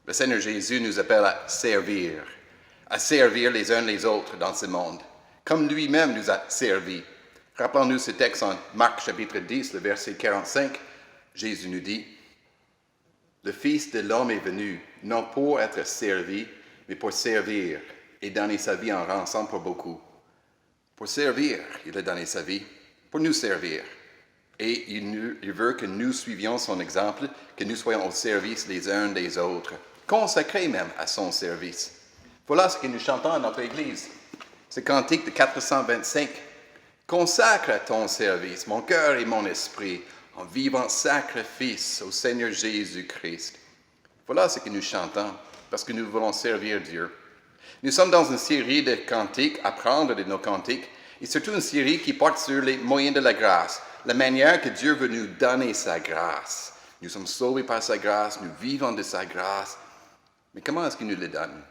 Le Seigneur Jésus nous appelle à servir les uns les autres dans ce monde, comme lui-même nous a servis. Rappelons-nous ce texte en Marc chapitre 10, le verset 45. Jésus nous dit, « Le Fils de l'homme est venu, non pour être servi, mais pour servir et donner sa vie en rançon pour beaucoup. » Pour servir, il a donné sa vie, pour nous servir. Et il veut que nous suivions son exemple, que nous soyons au service les uns des autres, consacrés même à son service. Voilà ce que nous chantons à notre Église. Ce cantique de 425. « Consacre à ton service mon cœur et mon esprit, en vivant sacrifice au Seigneur Jésus-Christ. » Voilà ce que nous chantons, parce que nous voulons servir Dieu. Nous sommes dans une série de cantiques, apprendre de nos cantiques, et surtout une série qui porte sur les moyens de la grâce, la manière que Dieu veut nous donner sa grâce. Nous sommes sauvés par sa grâce, nous vivons de sa grâce, mais comment est-ce qu'il nous le donne?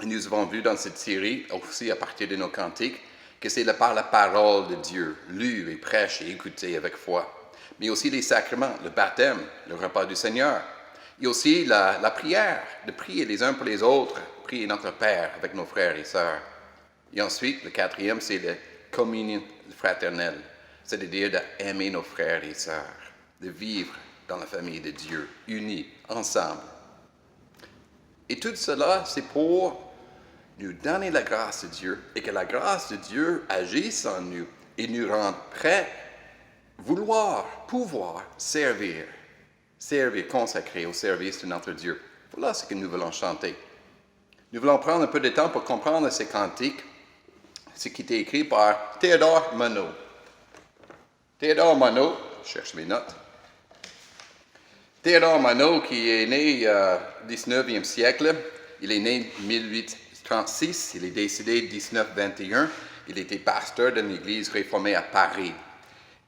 Et nous avons vu dans cette série, aussi à partir de nos cantiques, que c'est par la parole de Dieu, lue et prêche et écoutée avec foi, mais aussi les sacrements, le baptême, le repas du Seigneur, et aussi la prière, de prier les uns pour les autres, prier notre Père avec nos frères et sœurs. Et ensuite, le quatrième, c'est la communion fraternelle, c'est-à-dire d'aimer nos frères et sœurs, de vivre dans la famille de Dieu, unis, ensemble. Et tout cela, c'est pour nous donner la grâce de Dieu et que la grâce de Dieu agisse en nous et nous rende prêts, pouvoir servir, consacrer au service de notre Dieu. Voilà ce que nous voulons chanter. Nous voulons prendre un peu de temps pour comprendre ces cantiques, ce qui était écrit par Théodore Monod. Théodore Monod, je cherche mes notes. Théodore Monod, qui est né au 19e siècle, il est né en 1836, il est décédé en 1921, il était pasteur d'une église réformée à Paris.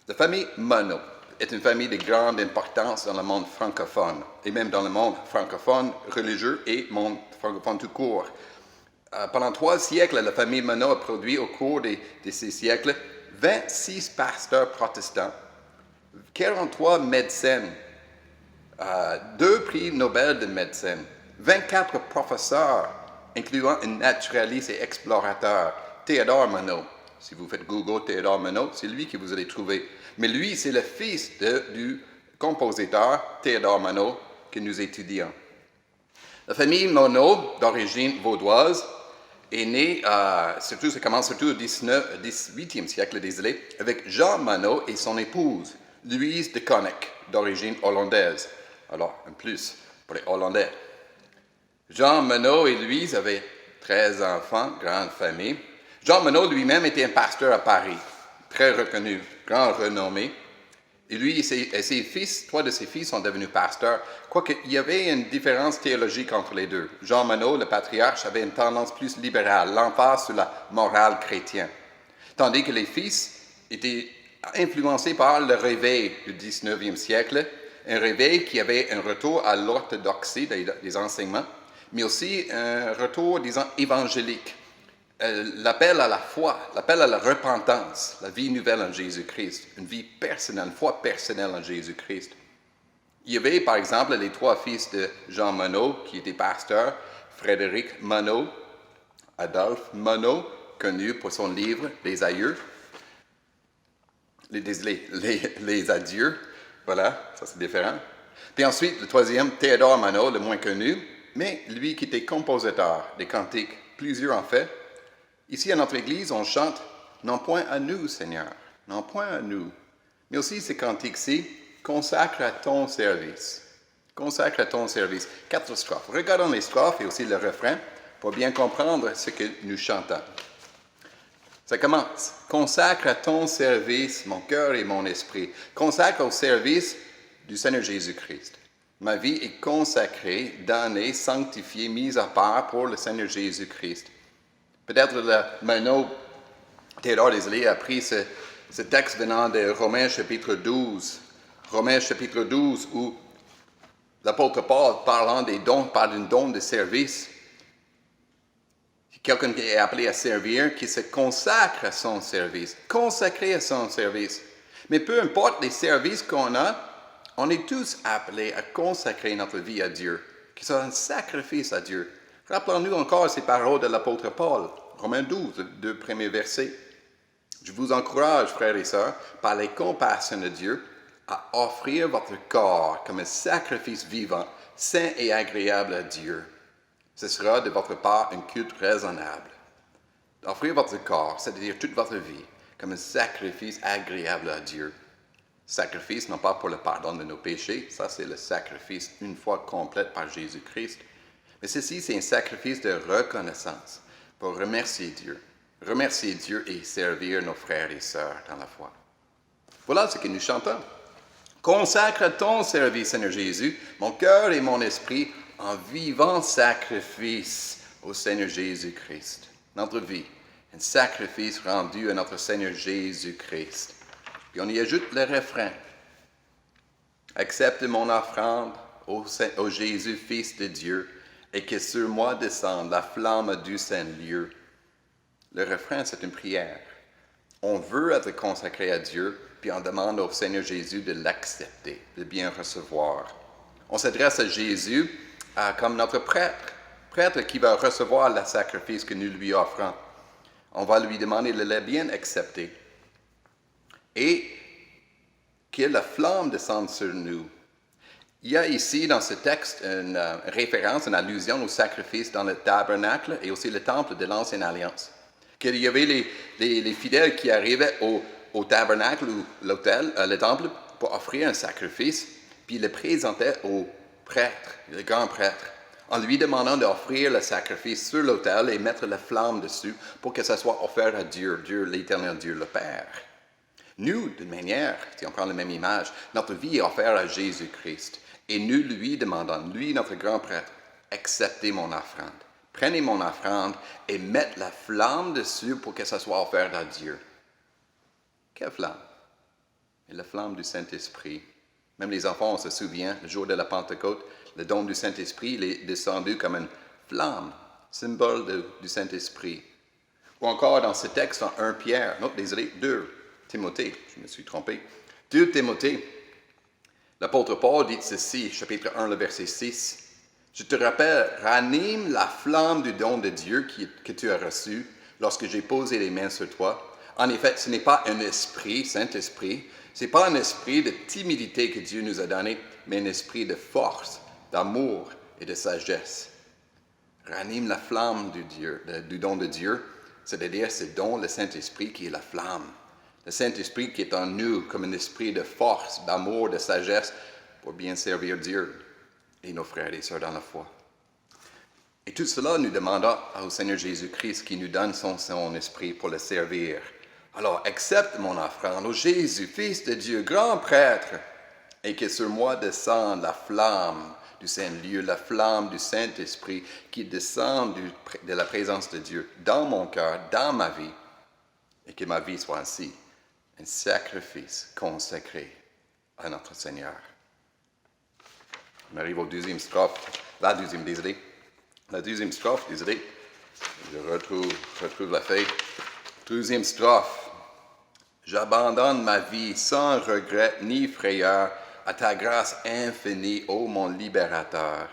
La famille Monod est une famille de grande importance dans le monde francophone, et même dans le monde francophone religieux et monde francophone tout court. Pendant 3 siècles, la famille Monod a produit au cours de ces siècles 26 pasteurs protestants, 43 médecins, 2 prix Nobel de médecine, 24 professeurs, incluant un naturaliste et explorateur, Théodore Monod. Si vous faites Google Théodore Monod, c'est lui que vous allez trouver. Mais lui, c'est le fils du compositeur Théodore Monod que nous étudions. La famille Monod, d'origine vaudoise, est née, ça commence surtout au 18e siècle, avec Jean Monod et son épouse, Louise de Connecq, d'origine hollandaise. Alors, un plus pour les Hollandais. Jean Monod et Louise avaient 13 enfants, grande famille. Jean Monod lui-même était un pasteur à Paris, très reconnu, grand renommé. Et lui et ses fils, 3 de ses fils sont devenus pasteurs, quoique il y avait une différence théologique entre les deux. Jean Monod, le patriarche, avait une tendance plus libérale, l'emphase sur la morale chrétienne, tandis que les fils étaient influencés par le réveil du 19e siècle, un réveil qui avait un retour à l'orthodoxie des enseignements, mais aussi un retour, disons, évangélique. L'appel à la foi, l'appel à la repentance, la vie nouvelle en Jésus-Christ, une vie personnelle, une foi personnelle en Jésus-Christ. Il y avait, par exemple, les 3 fils de Jean Monod, qui étaient pasteurs, Frédéric Monod, Adolphe Monod, connu pour son livre « Les Aïeux », les adieux, voilà, ça c'est différent. Puis ensuite, le 3e, Théodore Monod, le moins connu, mais lui qui était compositeur des cantiques, plusieurs en fait. Ici, à notre Église, on chante « Non point à nous, Seigneur, non point à nous ». Mais aussi, ces cantiques-ci, « Consacre à ton service ». Consacre à ton service. 4 strophes. Regardons les strophes et aussi le refrain pour bien comprendre ce que nous chantons. Ça commence. « Consacre à ton service mon cœur et mon esprit. Consacre au service du Seigneur Jésus-Christ. Ma vie est consacrée, donnée, sanctifiée, mise à part pour le Seigneur Jésus-Christ. » Peut-être le Monod, Théodore, a pris ce texte venant de Romains chapitre 12. Romains chapitre 12, où l'apôtre Paul, parlant des dons, parle d'un don de service. Quelqu'un qui est appelé à servir, qui se consacre à son service. Consacré à son service. Mais peu importe les services qu'on a, on est tous appelés à consacrer notre vie à Dieu. qui soit un sacrifice à Dieu. Rappelons-nous encore ces paroles de l'apôtre Paul, Romains 12, deux premiers versets. Je vous encourage, frères et sœurs, par les compassions de Dieu, à offrir votre corps comme un sacrifice vivant, saint et agréable à Dieu. Ce sera de votre part un culte raisonnable. Offrir votre corps, c'est-à-dire toute votre vie, comme un sacrifice agréable à Dieu. Sacrifice, non pas pour le pardon de nos péchés, ça c'est le sacrifice une fois complète par Jésus-Christ, mais ceci c'est un sacrifice de reconnaissance pour remercier Dieu et servir nos frères et sœurs dans la foi. Voilà ce que nous chantons. Consacre ton service, Seigneur Jésus, mon cœur et mon esprit en vivant sacrifice au Seigneur Jésus-Christ. Notre vie, un sacrifice rendu à notre Seigneur Jésus-Christ. Puis on y ajoute le refrain. Accepte mon offrande, ô Jésus, Fils de Dieu, et que sur moi descende la flamme du Saint-Lieu. Le refrain, c'est une prière. On veut être consacré à Dieu, puis on demande au Seigneur Jésus de l'accepter, de bien recevoir. On s'adresse à Jésus comme notre prêtre qui va recevoir le sacrifice que nous lui offrons. On va lui demander de le bien accepter. Et que la flamme descende sur nous. Il y a ici dans ce texte une référence, une allusion au sacrifice dans le tabernacle et aussi le temple de l'Ancienne Alliance. Qu'il y avait les fidèles qui arrivaient au tabernacle ou l'autel, le temple, pour offrir un sacrifice, puis le présentaient au prêtre, le grand prêtre, en lui demandant d'offrir le sacrifice sur l'autel et mettre la flamme dessus pour que ça soit offert à Dieu, l'Éternel Dieu, le Père. Nous, d'une manière, si on prend la même image, notre vie est offerte à Jésus-Christ. Et nous lui demandons, lui, notre grand prêtre, acceptez mon offrande. Prenez mon offrande et mettez la flamme dessus pour que ça soit offert à Dieu. Quelle flamme? Et la flamme du Saint-Esprit. Même les enfants, on se souvient, le jour de la Pentecôte, le don du Saint-Esprit, il est descendu comme une flamme, symbole du Saint-Esprit. Ou encore dans ce texte en 1 Pierre, non, désolé, 2 Timothée, je me suis trompé. 2 Timothée, l'apôtre Paul dit ceci, chapitre 1, le verset 6. Je te rappelle, ranime la flamme du don de Dieu que tu as reçu lorsque j'ai posé les mains sur toi. En effet, ce n'est pas un esprit, Saint-Esprit, ce n'est pas un esprit de timidité que Dieu nous a donné, mais un esprit de force, d'amour et de sagesse. Ranime la flamme du don de Dieu, c'est-à-dire ce don, le Saint-Esprit qui est la flamme. Le Saint-Esprit qui est en nous comme un esprit de force, d'amour, de sagesse pour bien servir Dieu et nos frères et sœurs dans la foi. Et tout cela, nous demandons au Seigneur Jésus-Christ qui nous donne son esprit pour le servir. Alors, accepte mon offrande, ô Jésus, Fils de Dieu, grand prêtre, et que sur moi descende la flamme du Saint-Lieu, la flamme du Saint-Esprit qui descend de la présence de Dieu dans mon cœur, dans ma vie, et que ma vie soit ainsi un sacrifice consacré à notre Seigneur. On arrive au deuxième strophe, la deuxième strophe, désolé. Je retrouve la feuille. Deuxième strophe. J'abandonne ma vie sans regret ni frayeur à ta grâce infinie, ô mon libérateur.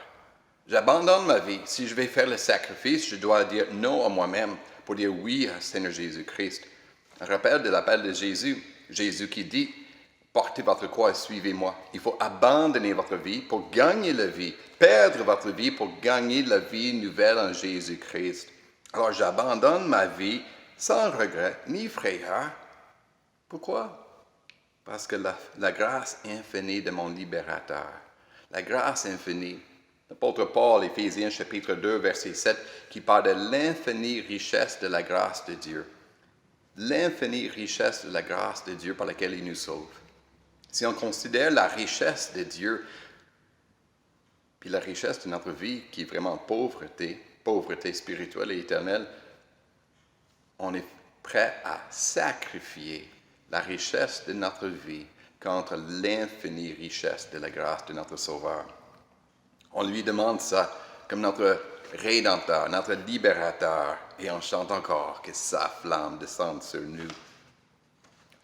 J'abandonne ma vie. Si je vais faire le sacrifice, je dois dire non à moi-même pour dire oui à Seigneur Jésus-Christ. Un rappel de l'appel de Jésus. Jésus qui dit, portez votre croix et suivez-moi. Il faut abandonner votre vie pour gagner la vie, perdre votre vie pour gagner la vie nouvelle en Jésus-Christ. Alors j'abandonne ma vie sans regret ni frayeur. Pourquoi? Parce que la grâce infinie de mon libérateur, la grâce infinie, l'apôtre Paul, Éphésiens chapitre 2, verset 7, qui parle de l'infinie richesse de la grâce de Dieu. L'infinie richesse de la grâce de Dieu par laquelle il nous sauve. Si on considère la richesse de Dieu, puis la richesse de notre vie qui est vraiment pauvreté spirituelle et éternelle, on est prêt à sacrifier la richesse de notre vie contre l'infinie richesse de la grâce de notre Sauveur. On lui demande ça comme notre Rédempteur, notre Libérateur, et on chante encore que sa flamme descende sur nous.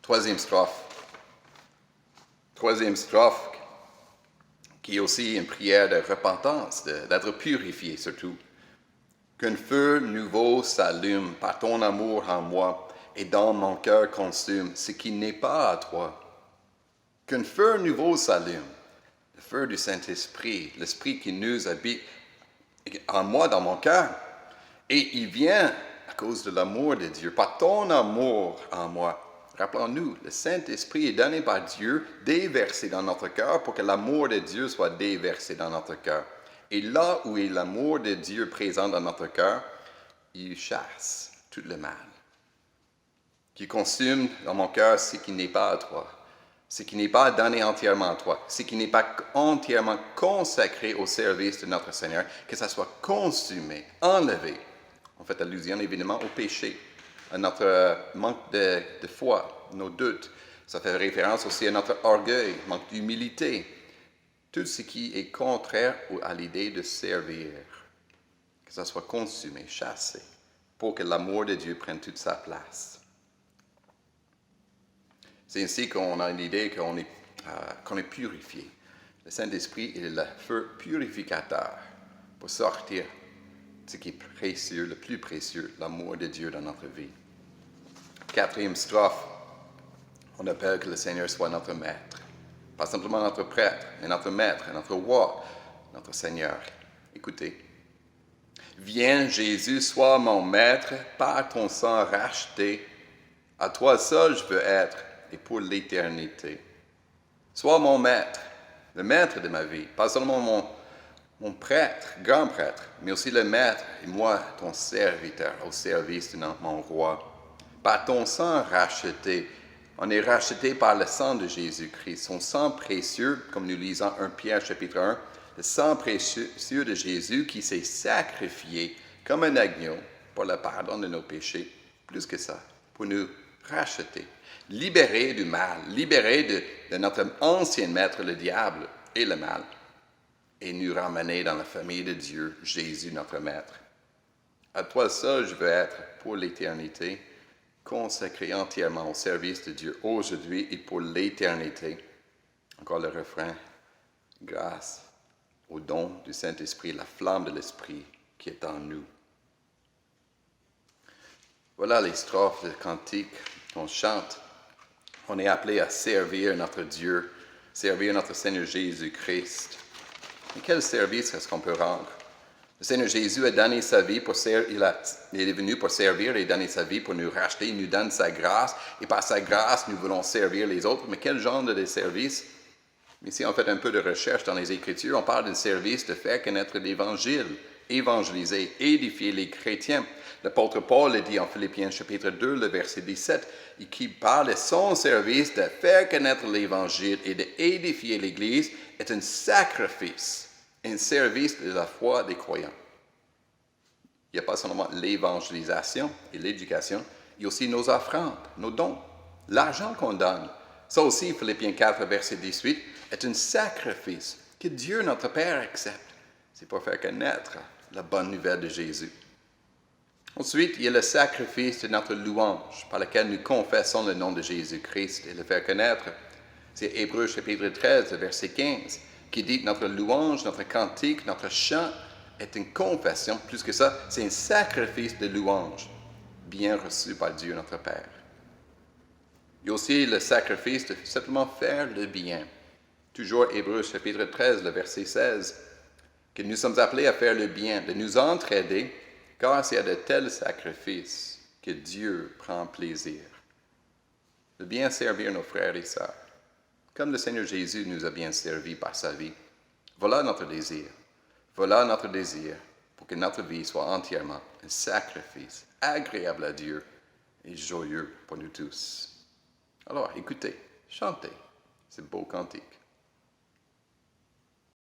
Troisième strophe, qui est aussi une prière de repentance, d'être purifié surtout. Qu'un feu nouveau s'allume par ton amour en moi et dans mon cœur consume ce qui n'est pas à toi. Qu'un feu nouveau s'allume, le feu du Saint-Esprit, l'Esprit qui nous habite en moi, dans mon cœur. Et il vient à cause de l'amour de Dieu, par ton amour en moi. Rappelons-nous, le Saint-Esprit est donné par Dieu, déversé dans notre cœur pour que l'amour de Dieu soit déversé dans notre cœur. Et là où est l'amour de Dieu présent dans notre cœur, il chasse tout le mal, qui consume dans mon cœur ce qui n'est pas à toi, ce qui n'est pas donné entièrement à toi, ce qui n'est pas entièrement consacré au service de notre Seigneur, que ça soit consumé, enlevé. On fait allusion évidemment au péché, à notre manque de foi, nos doutes. Ça fait référence aussi à notre orgueil, manque d'humilité. Tout ce qui est contraire à l'idée de servir, que ça soit consumé, chassé, pour que l'amour de Dieu prenne toute sa place. C'est ainsi qu'on a l'idée qu'on est purifié. Le Saint-Esprit est le feu purificateur pour sortir ce qui est précieux, le plus précieux, l'amour de Dieu dans notre vie. Quatrième strophe, on appelle que le Seigneur soit notre maître. Pas simplement notre prêtre, mais notre maître, notre roi, notre Seigneur. Écoutez. Viens, Jésus, sois mon maître, par ton sang racheté. À toi seul je veux être, et pour l'éternité. Sois mon maître, le maître de ma vie. Pas seulement mon prêtre, grand prêtre, mais aussi le maître, et moi, ton serviteur, au service de mon roi. Par ton sang racheté. On est racheté par le sang de Jésus-Christ, son sang précieux, comme nous lisons 1 Pierre chapitre 1, le sang précieux de Jésus qui s'est sacrifié comme un agneau pour le pardon de nos péchés. Plus que ça, pour nous racheter, libérer du mal, libérer de notre ancien maître, le diable et le mal, et nous ramener dans la famille de Dieu, Jésus notre maître. À toi seul je veux être pour l'éternité, consacré entièrement au service de Dieu aujourd'hui et pour l'éternité. Encore le refrain, grâce au don du Saint-Esprit, la flamme de l'Esprit qui est en nous. Voilà les strophes de cantique qu'on chante. On est appelé à servir notre Dieu, servir notre Seigneur Jésus-Christ. Et quel service est-ce qu'on peut rendre? Le Seigneur Jésus a donné sa vie pour servir, il est venu pour servir et donner sa vie pour nous racheter. Il nous donne sa grâce et par sa grâce, nous voulons servir les autres. Mais quel genre de service? Ici, on fait un peu de recherche dans les Écritures. On parle d'un service de faire connaître l'Évangile, évangéliser, édifier les chrétiens. L'apôtre Paul le dit en Philippiens chapitre 2, le verset 17, et qui parle de son service de faire connaître l'Évangile et d'édifier l'Église est un sacrifice, un service de la foi des croyants. Il n'y a pas seulement l'évangélisation et l'éducation, il y a aussi nos offrandes, nos dons, l'argent qu'on donne. Ça aussi, Philippiens 4, verset 18, est un sacrifice que Dieu, notre Père, accepte. C'est pour faire connaître la bonne nouvelle de Jésus. Ensuite, il y a le sacrifice de notre louange, par lequel nous confessons le nom de Jésus-Christ et le faire connaître. C'est Hébreux chapitre 13, verset 15, qui dit que notre louange, notre cantique, notre chant est une confession. Plus que ça, c'est un sacrifice de louange, bien reçu par Dieu, notre Père. Il y a aussi le sacrifice de simplement faire le bien. Toujours Hébreux chapitre 13, le verset 16, que nous sommes appelés à faire le bien, de nous entraider, car c'est à de tels sacrifices que Dieu prend plaisir. De bien servir nos frères et sœurs, comme le Seigneur Jésus nous a bien servis par sa vie. Voilà notre désir. Voilà notre désir pour que notre vie soit entièrement un sacrifice agréable à Dieu et joyeux pour nous tous. Alors, écoutez, chantez ce beau cantique.